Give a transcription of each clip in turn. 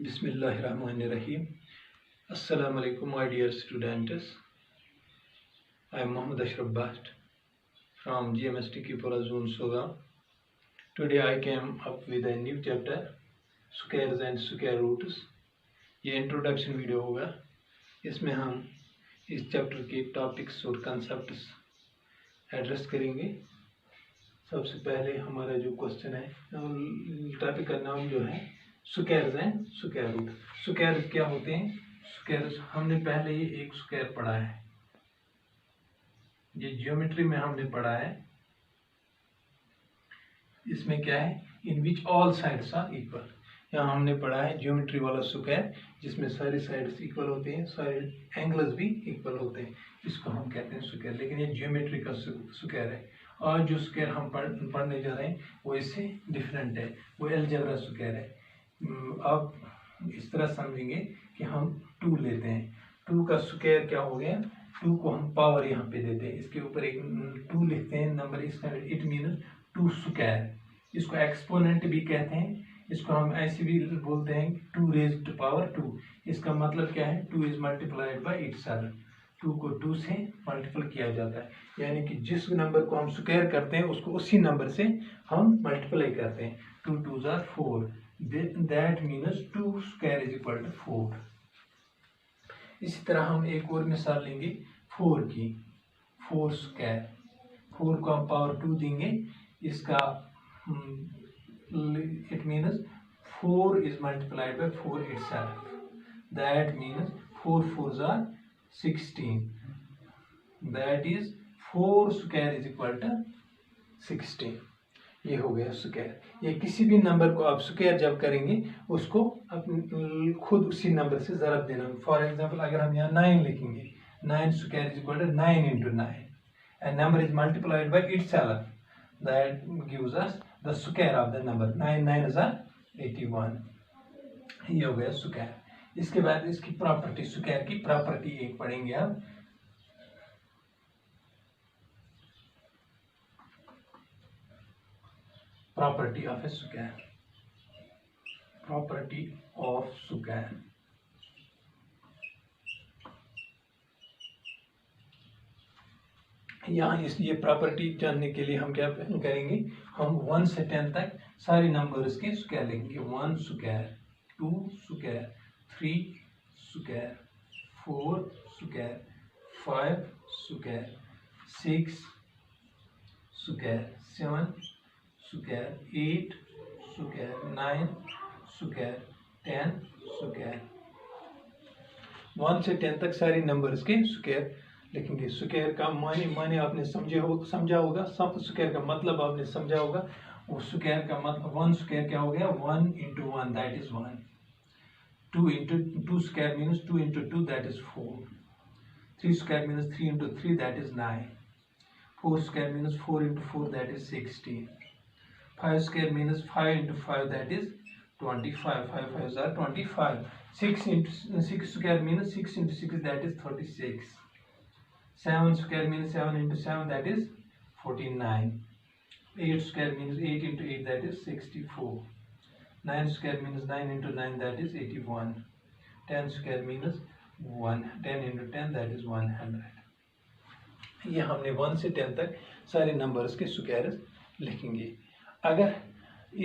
Bismillahirrahmanirrahim. Assalamu alaikum, my dear students. I am Muhammad Ashraf Bast from GMST Kipora Zone Soga. Today I came up with a new chapter, squares and square roots. ये introduction video होगा. इसमें हम इस chapter के topics और concepts address करेंगे. सबसे पहले हमारा जो क्वेश्चन है, टॉपिक का नाम जो है squares and square root. Square क्या होते हैं? स्क्वायर्स हमने पहले ही एक स्क्वायर पढ़ा है, ये ज्योमेट्री में हमने पढ़ा है. इसमें क्या है? In which all sides are equal. यहाँ हमने पढ़ा है ज्योमेट्री वाला स्क्वायर जिसमें सारी साइड्स इक्वल होते हैं, सारे एंगल्स भी इक्वल होते हैं. इसको हम कहते हैं स्क्वायर. लेकिन ये ज्योमेट्री का स्क्वायर है. और जो स्क्वायर हम पढ़ने जा रहे हैं वो इससे डिफरेंट है, वो अलजेब्रा स्क्वायर है. अब इस तरह समझेंगे कि हम 2 लेते हैं. 2 का स्क्वायर क्या हो गया? 2 को हम पावर यहाँ पे देते हैं, इसके ऊपर एक 2 लिखते हैं नंबर. इसका इट मीन्स 2 स्क्वायर. इसको एक्सपोनेंट भी कहते हैं. इसको हम ऐसे भी बोलते हैं 2 रेज़्ड टू पावर 2. इसका मतलब क्या है? 2 इज मल्टीप्लाइड बाई इटसेल्फ. 2 को 2 से मल्टीपल किया जाता है, यानी कि जिस नंबर को हम स्क्वायर करते हैं उसको उसी नंबर से हम मल्टीप्लाई करते हैं. 2 2s are 4. That means 2 square is equal to 4. इसी तरह हम एक और मिसाल लेंगे 4 की. 4 स्क्वायर. 4 को हम पावर 2 देंगे. इसका it means 4 is multiplied by 4 itself. That means 4 4s are 16. That is 4 square is equal to 16. ये हो गया स्क्वायर. ये किसी भी नंबर को आप स्क्वायर जब करेंगे उसको खुद उसी नंबर से ज़रब देना. फॉर एग्जांपल अगर हम यहाँ 9 लिखेंगे, 9 square is equal to 9 into 9 and number is multiplied by itself. That gives us the square of the number. 9 9s are 81. ये हो गया स्क्वायर. इसके बाद इसकी प्रॉपर्टी, स्क्वायर की प्रॉपर्टी एक पढ़ेंगे हम. Property of a square. Property of square. यहाँ ये प्रॉपर्टी जानने के लिए हम क्या करेंगे? हम 1 से 10 तक सारे नंबर्स के स्क्वायर लेंगे. 1 square, 2 square, 3 square, 4 square, 5 square, 6 square, 7 square, 8 square, 9 square, 10 square. 1 से 10 तक सारे नंबर्स के स्क्वायर लिखेंगे. स्क्वायर का माने आपने समझा होगा. सब स्क्वायर का मतलब आपने समझा होगा. वो स्क्वायर का मतलब 1 स्क्वायर क्या हो गया? 1 into 1 that is 1. 2 into 2 square means 2 into 2 that is 4. 3 square means 3 into 3 that is 9. 4 square means 4 into 4 that is 16. 5 square means 5 into 5 that is 25. 5 5s are 25. 6 square means 6 into 6 that is 36. 7 square means 7 into 7 that is 49. 8 square means 8 into 8 that is 64. 9 square means 9 into 9 that is 81. 10 square means 10 into 10 that is 100. ये हमने 1 से 10 तक सारे numbers के square लिखेंगे. अगर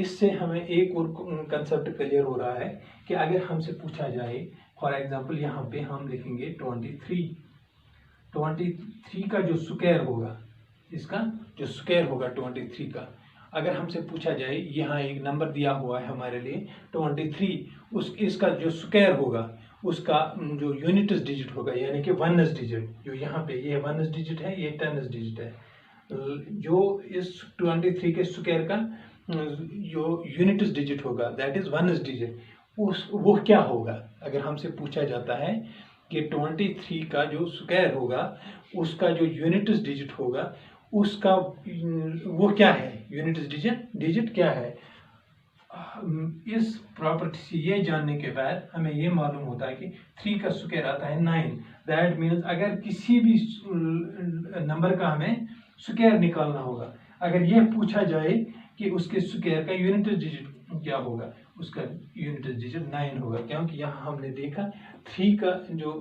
इससे हमें एक और कंसेप्ट क्लियर हो रहा है कि अगर हमसे पूछा जाए, फॉर एग्जांपल यहाँ पे हम लिखेंगे 23 का जो स्क्वायर होगा, इसका जो स्क्वायर होगा 23 का, अगर हमसे पूछा जाए, यहाँ एक नंबर दिया हुआ है हमारे लिए 23, इसका जो स्क्वायर होगा उसका जो यूनिट्स डिजिट होगा, यानी कि 1s डिजिट, जो यहाँ पे ये 1s डिजिट है, ये 10s डिजिट है. जो इस 23 के स्क्वायर का जो यूनिट्स डिजिट होगा दैट इज 1s डिजिट, वो क्या होगा? अगर हमसे पूछा जाता है कि 23 का जो स्क्वायर होगा उसका जो यूनिट्स डिजिट होगा उसका वो क्या है? यूनिट्स डिजिट क्या है? इस प्रॉपर्टी से ये जानने के बाद हमें ये मालूम होता है कि 3 का स्क्वायर आता है 9. दैट मीन्स अगर किसी भी नंबर का हमें स्क्वायर निकालना होगा, अगर यह पूछा जाए कि उसके स्क्वायर का यूनिट डिजिट क्या होगा, उसका यूनिट डिजिट 9 होगा, क्योंकि यहाँ हमने देखा 3 का जो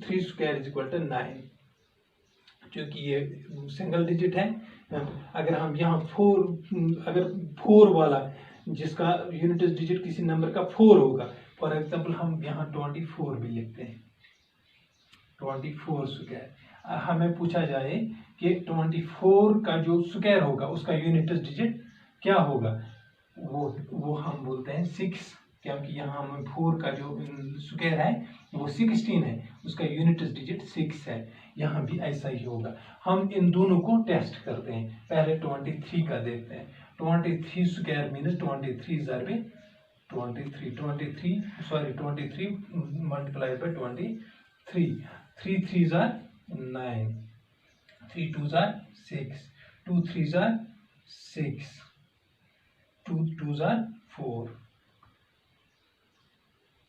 3 स्क्वायर इज इक्वल टू 9, क्योंकि ये सिंगल डिजिट है। अगर हम यहाँ 4, अगर 4 वाला जिसका यूनिट डिजिट किसी नंबर का 4 होगा, फॉर एग्जांपल हम यहाँ 24 भी लिखते हैं, 24 स्क्वायर। हमें पूछा जाए कि 24 का जो स्क्वायर होगा उसका यूनिट डिजिट क्या होगा, वो हम बोलते हैं 6, क्योंकि यहाँ हमें 4 का जो स्क्वायर है वो 16 है, उसका यूनिट डिजिट 6 है। यहाँ भी ऐसा ही होगा। हम इन दोनों को टेस्ट करते हैं। पहले 23 का देखते हैं। 23 square means 23 ज़रबे 23 multiply by 23, 3 3s are 9, 3 2s are 6, 2 3s are 6, 2 2s are 4,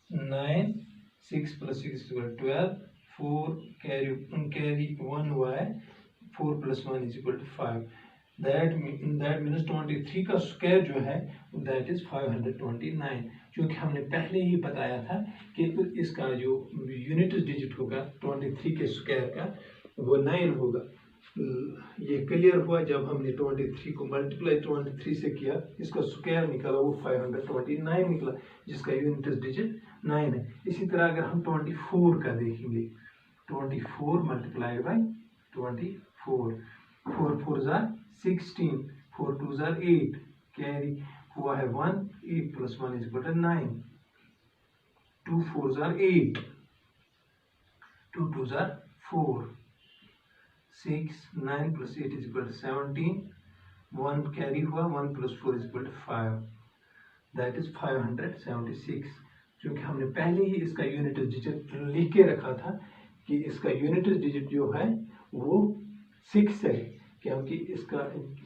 9, 6 plus 6 is 12, 4 carry 1 y, 4 plus 1 is equal to 5. that means 23 का स्क्वायर जो है that is 529, क्योंकि हमने पहले ही बताया था कि इसका जो यूनिट डिजिट होगा 23 के स्क्वायर का वो 9 होगा। ये क्लियर हुआ जब हमने 23 को मल्टीप्लाई 23 से किया, इसका स्क्वायर निकाला, वो 529 निकला, जिसका यूनिट डिजिट 9 है। इसी तरह अगर हम 24 का देखेंगे, 24 multiplied by 24, 4 4s are 16, 4 2s are 8, carry हुआ है 1, 8 plus 1 is equal to 9, 2 4s are 8, 2 2s are 4, 6, 9 plus 8 is equal to 17, 1 carry हुआ, 1 plus 4 is equal to 5, that is 576। क्योंकि हमने पहले ही इसका यूनिट डिजिट लिख के रखा था कि इसका यूनिट डिजिट जो है वो 6 है, क्योंकि इसका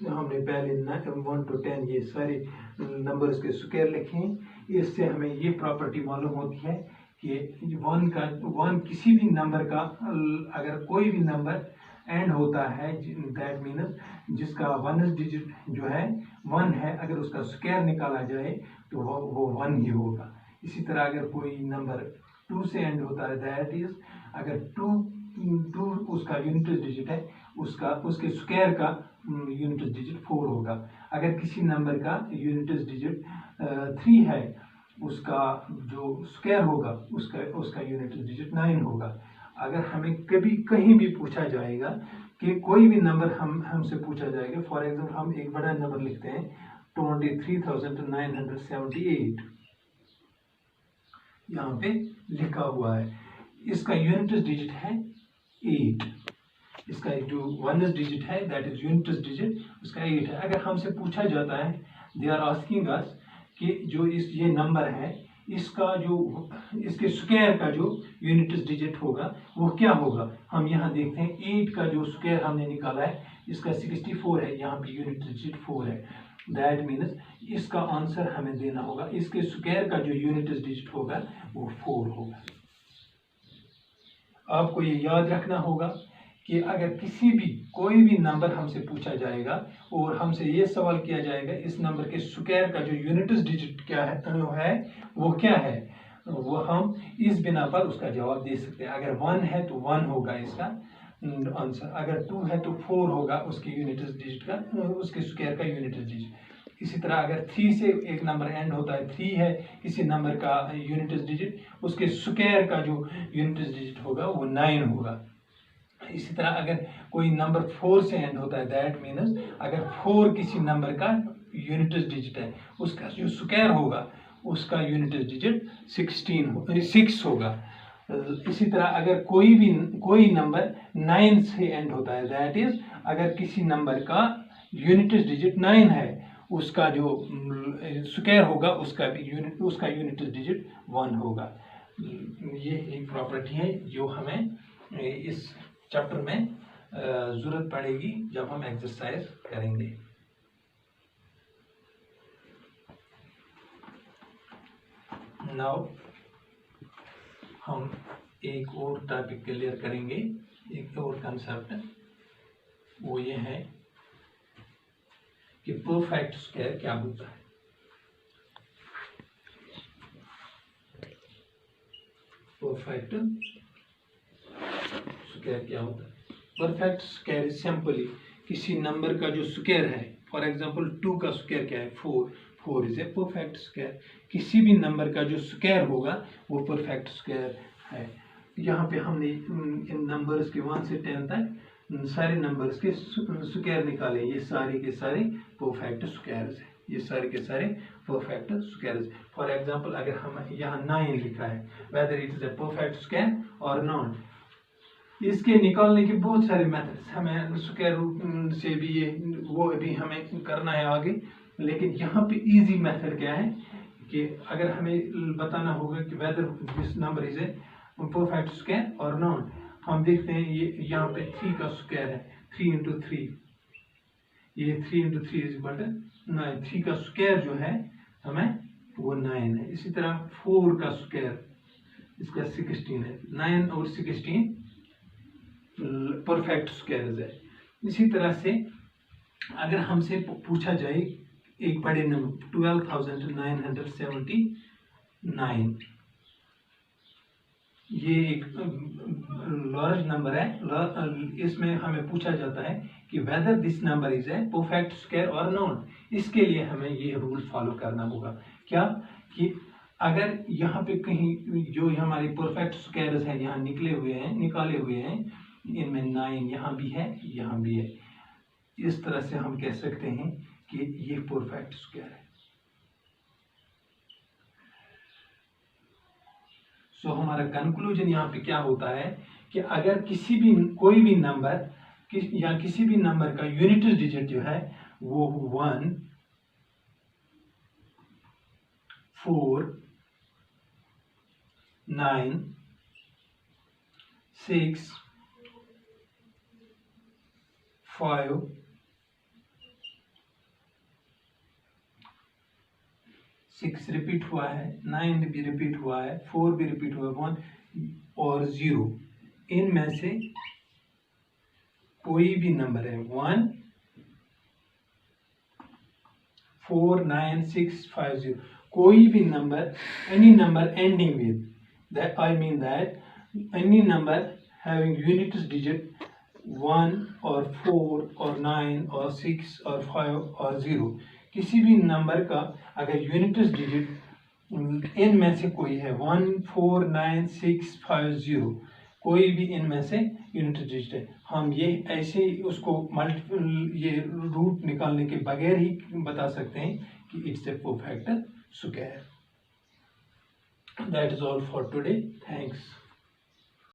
हमने पहले 1 to 10 ये सारे नंबर्स के स्क्वायर लिखे हैं। इससे हमें ये प्रॉपर्टी मालूम होती है कि 1 किसी भी नंबर का अगर कोई भी नंबर एंड होता है, दैट मीन्स जिसका 1 डिजिट जो है 1 है, अगर उसका स्क्वायर निकाला जाए तो वो 1 ही होगा। इसी तरह अगर कोई नंबर 2 से एंड होता है, दैट इज अगर 2 उसका यूनिट डिजिट है, उसके स्क्वायर का यूनिट डिजिट 4 होगा। अगर किसी नंबर का यूनिट डिजिट 3 है, उसका जो स्क्वायर होगा उसका यूनिट डिजिट 9 होगा। अगर हमें कभी कहीं भी पूछा जाएगा कि कोई भी नंबर हमसे पूछा जाएगा, फॉर एग्जाम्पल हम एक बड़ा नंबर लिखते हैं 23,978, यहाँ पे लिखा हुआ है, इसका यूनिट डिजिट है 8, इसका जो 1 डिजिट है दैट इज यूनिट डिजिट उसका 8 है। अगर हमसे पूछा जाता है, दे आर आस्किंग अस कि जो ये नंबर है इसके स्क्वायर का जो यूनिट डिजिट होगा वो क्या होगा, हम यहाँ देखते हैं 8 का जो स्क्वायर हमने निकाला है इसका 64 है, यहाँ पे यूनिट डिजिट 4 है। दैट मीन्स इसका आंसर हमें देना होगा, इसके स्क्वायर का जो यूनिट डिजिट होगा वो 4 होगा। आपको ये याद रखना होगा कि अगर कोई भी नंबर हमसे पूछा जाएगा और हमसे ये सवाल किया जाएगा इस नंबर के स्क्वायर का जो यूनिट डिजिट क्या है वो क्या है, वो हम इस बिना पर उसका जवाब दे सकते हैं। अगर 1 है तो 1 होगा इसका आंसर, अगर 2 है तो 4 होगा उसके यूनिट डिजिट का, उसके स्क्वायर का यूनिट डिजिट। इसी तरह अगर 3 से एक नंबर एंड होता है, 3 है किसी नंबर का यूनिट डिजिट, उसके स्क्वायर का जो यूनिट डिजिट होगा वो 9 होगा। इसी तरह अगर कोई नंबर 4 से एंड होता है, दैट मीन्स अगर 4 किसी नंबर का यूनिट डिजिट है, उसका जो स्क्वायर होगा उसका यूनिट डिजिट 6 होगा। इसी तरह अगर कोई नंबर 9 से एंड होता है, दैट इज अगर किसी नंबर का यूनिट डिजिट 9 है, उसका जो स्क्वायर होगा उसका यूनिट डिजिट 1 होगा। ये एक प्रॉपर्टी है जो हमें इस चैप्टर में जरूरत पड़ेगी जब हम एक्सरसाइज करेंगे। नाउ हम एक और टॉपिक क्लियर करेंगे, एक और कंसेप्ट, वो ये है कि परफेक्ट स्क्वायर क्या होता है। परफेक्ट स्क्वायर क्या होता है? परफेक्ट स्क्वायर इज सिंपली किसी नंबर का जो स्क्वायर है, फॉर एग्जांपल 2 का स्क्वायर क्या है? 4, 4 इज ए परफेक्ट स्क्वायर। किसी भी नंबर का जो स्क्वायर होगा वो परफेक्ट स्क्वायर है। यहाँ पे हमने इन नंबर्स के 1 से 10 तक सारे नंबर्स के स्क्वायर निकाले, ये सारे के सारे परफेक्ट स्क्वायर्स हैं, ये सारे के सारे परफेक्ट स्क्वायर्स। फॉर एग्जांपल अगर हम यहाँ 9 लिखा है, whether it is a perfect square और नॉट, इसके निकालने के बहुत सारे मेथड्स, हमें स्क्वायर रूट से भी ये वो अभी हमें करना है आगे, लेकिन यहाँ पे इजी मेथड क्या है कि अगर हमें बताना होगा कि whether this number is a perfect square और नॉट, हम देखते हैं ये यहाँ पे 3 का स्क्वायर है, 3 इंटू 3, ये 3 इंटू 3 इज इक्वल टू 9, 3 का स्क्वायर जो है हमें वो 9 है। इसी तरह 4 का स्क्वायर इसका 16 है, 9 और 16 परफेक्ट स्क्वायर्स है। इसी तरह से अगर हमसे पूछा जाए एक बड़े नंबर 12,979, ये एक लार्ज नंबर है, इसमें हमें पूछा जाता है कि whether this number is a perfect square और नॉट। इसके लिए हमें ये रूल फॉलो करना होगा, क्या कि अगर यहाँ पे कहीं जो हमारे परफेक्ट स्क्वायर्स हैं यहाँ निकाले हुए हैं, इनमें 9 यहाँ भी है, यहाँ भी है, इस तरह से हम कह सकते हैं कि ये परफेक्ट स्क्वायर है। सो हमारा कंक्लूजन यहाँ पे क्या होता है कि अगर कोई भी नंबर या किसी भी नंबर का यूनिट डिजिट जो है वो 1, 4, 9, 6, 5, 6 रिपीट हुआ है, 9 भी रिपीट हुआ है, 4 भी रिपीट हुआ है, 1 और 0, इनमें से कोई भी नंबर है 1, 4, 9, 6, 5, 0, कोई भी number, any number ending with that, I mean that any number having unit digit 1 or 4 or 9 or 6 or 5 or 0, किसी भी नंबर का अगर यूनिट डिजिट इनमें से कोई है 1, 4, 9, 6, 5, 0, कोई भी इनमें से यूनिट डिजिट है, हम ये ऐसे ही उसको ये रूट निकालने के बगैर ही बता सकते हैं कि it's a perfect square. That is all for today, thanks.